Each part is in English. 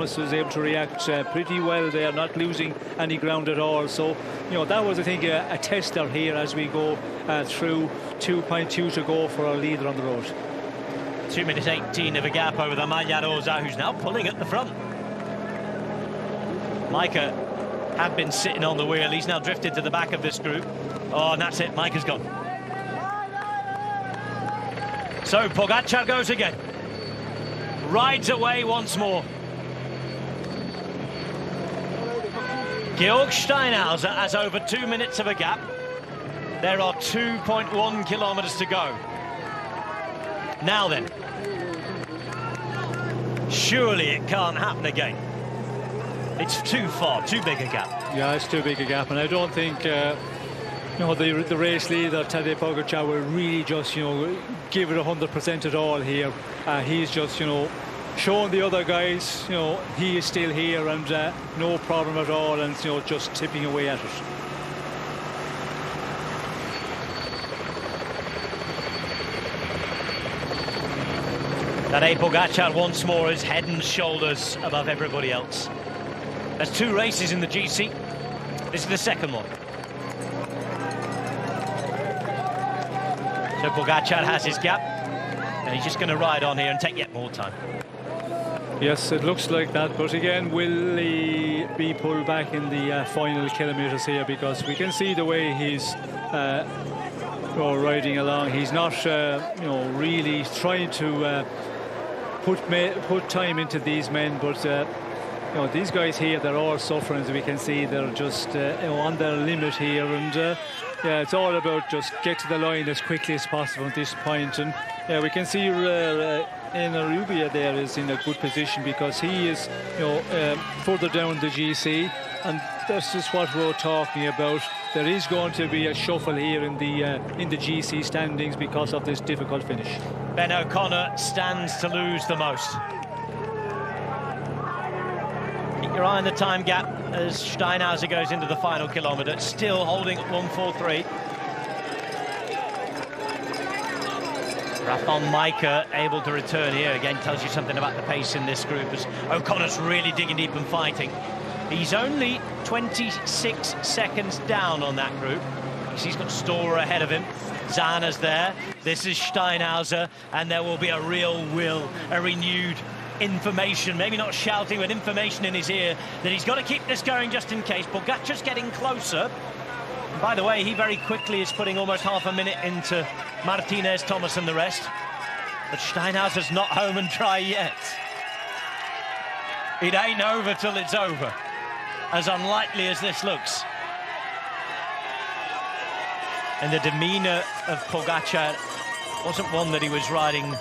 was able to react pretty well there, not losing any ground at all. So, you know, that was, I think, a tester here as we go through 2.2 to go for our leader on the road. 2 minutes 18 of a gap over the Maglia Rosa, who's now pulling at the front. Micah had been sitting on the wheel. He's now drifted to the back of this group. Oh, and that's it. Micah's gone. So Pogacar goes again. Rides away once more. Georg Steinhauser has over 2 minutes of a gap. There are 2.1 kilometers to go. Now then, surely it can't happen again. It's too far, too big a gap. Yeah, it's too big a gap, and I don't think you know, the race leader Tadej Pogacar will really just, you know, give it 100% at all here. He's just, you know, showing the other guys, you know, he is still here and no problem at all, and, you know, just tipping away at it. Tadej Pogacar once more is head and shoulders above everybody else. There's 2 races in the GC. This is the second one. So Pogacar has his gap, and he's just going to ride on here and take yet more time. Yes, it looks like that, but again, will he be pulled back in the final kilometres here? Because we can see the way he's riding along. He's not, you know, really trying to put time into these men, but you know, these guys here, they're all suffering, as we can see. They're just you know, on their limit here, and yeah, it's all about just get to the line as quickly as possible at this point. And yeah, we can see Rubia there is in a good position, because he is, you know, further down the GC, and this is what we're talking about. There is going to be a shuffle here in the GC standings because of this difficult finish. Ben O'Connor stands to lose the most. Keep your eye on the time gap as Steinhauser goes into the final kilometre, still holding at 1:43. Rafał Majka able to return here. Again, tells you something about the pace in this group, as O'Connor's really digging deep and fighting. He's only 26 seconds down on that group. He's got Storer ahead of him. Zana's there. This is Steinhauser, and there will be a real will, a renewed information, maybe not shouting, but information in his ear that he's got to keep this going just in case. Pogacar's getting closer. And by the way, he very quickly is putting almost half a minute into Martinez, Thomas and the rest. But Steinhauser's not home and dry yet. It ain't over till it's over, as unlikely as this looks. And the demeanour of Pogacar wasn't one that he was riding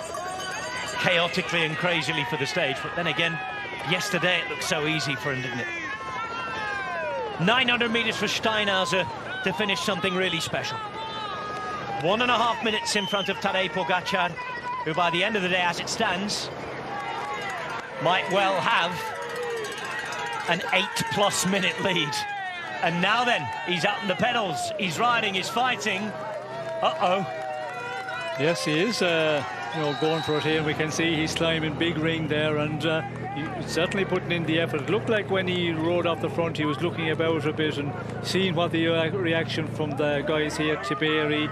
chaotically and crazily for the stage, but then again, yesterday it looked so easy for him, didn't it? 900 metres for Steinhauser to finish something really special. 1.5 minutes in front of Tadej Pogacar, who by the end of the day, as it stands, might well have an 8+ minute lead. And now then, he's out on the pedals, he's riding, he's fighting. Uh-oh. Yes, he is, you know, going for it here. We can see he's climbing big ring there, and he's certainly putting in the effort. It looked like when he rode off the front, he was looking about a bit and seeing what the reaction from the guys here, Tiberi,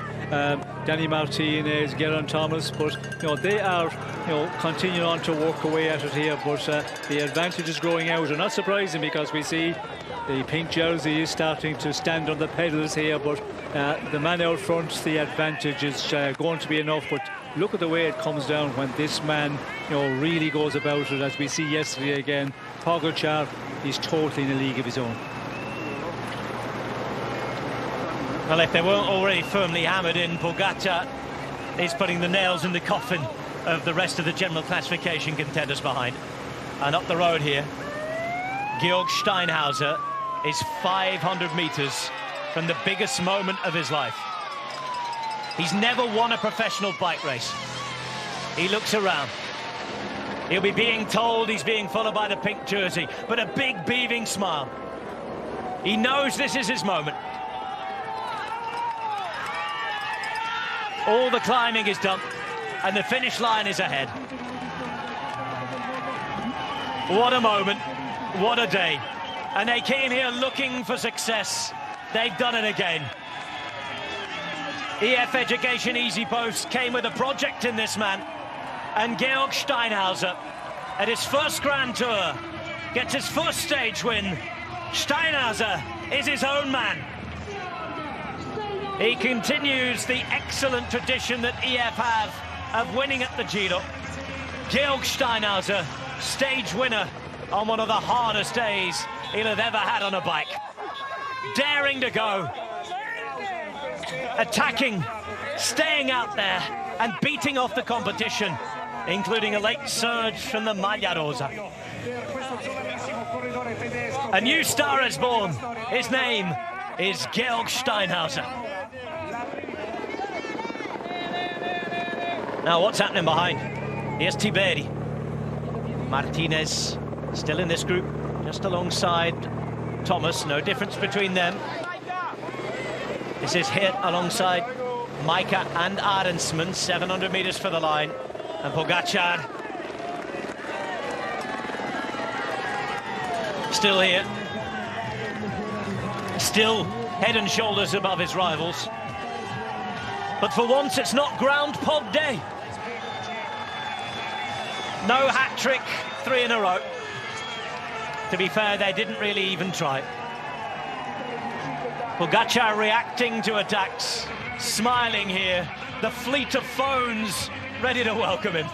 Danny Martinez, Geraint Thomas, but, you know, they are, you know, continuing on to work away at it here, but the advantage is growing out, and not surprising, because we see the pink jersey is starting to stand on the pedals here, but the man out front, the advantage is going to be enough. But look at the way it comes down when this man, you know, really goes about it, as we see yesterday again. Pogacar is totally in a league of his own. Well, if they weren't already firmly hammered in, Pogacar is putting the nails in the coffin of the rest of the general classification contenders behind. And up the road here, Georg Steinhauser is 500 metres from the biggest moment of his life. He's never won a professional bike race. He looks around. He'll be being told he's being followed by the pink jersey, but a big beaming smile. He knows this is his moment. All the climbing is done, and the finish line is ahead. What a moment, what a day. And they came here looking for success. They've done it again. EF Education Easy Post came with a project in this man. And Georg Steinhauser, at his first Grand Tour, gets his first stage win. Steinhauser is his own man. He continues the excellent tradition that EF have of winning at the Giro. Georg Steinhauser, stage winner on one of the hardest days he'll have ever had on a bike. Daring to go, attacking, staying out there and beating off the competition, including a late surge from the Maglia Rosa. A new star is born. His name is Georg Steinhauser. Now what's happening behind? Here's Tiberi. Martinez still in this group, just alongside Thomas. No difference between them. This is Hit alongside Micah and Arensman, 700 meters for the line. And Pogacar still here, still head and shoulders above his rivals. But for once it's not ground pog day. No hat-trick, 3 in a row. To be fair, they didn't really even try. Pogacar reacting to attacks, smiling here. The fleet of phones ready to welcome him.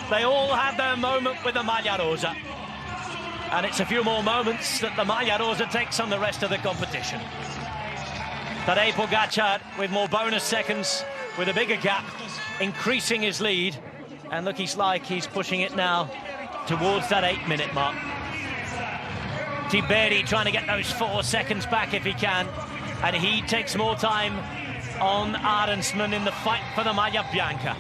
They all had their moment with the Maglia Rosa. And it's a few more moments that the Maglia Rosa takes on the rest of the competition. Tadej Pogacar with more bonus seconds, with a bigger gap, increasing his lead. And look, he's pushing it now towards that 8-minute mark. Tiberi trying to get those 4 seconds back if he can. And he takes more time on Arensman in the fight for the Maglia Bianca.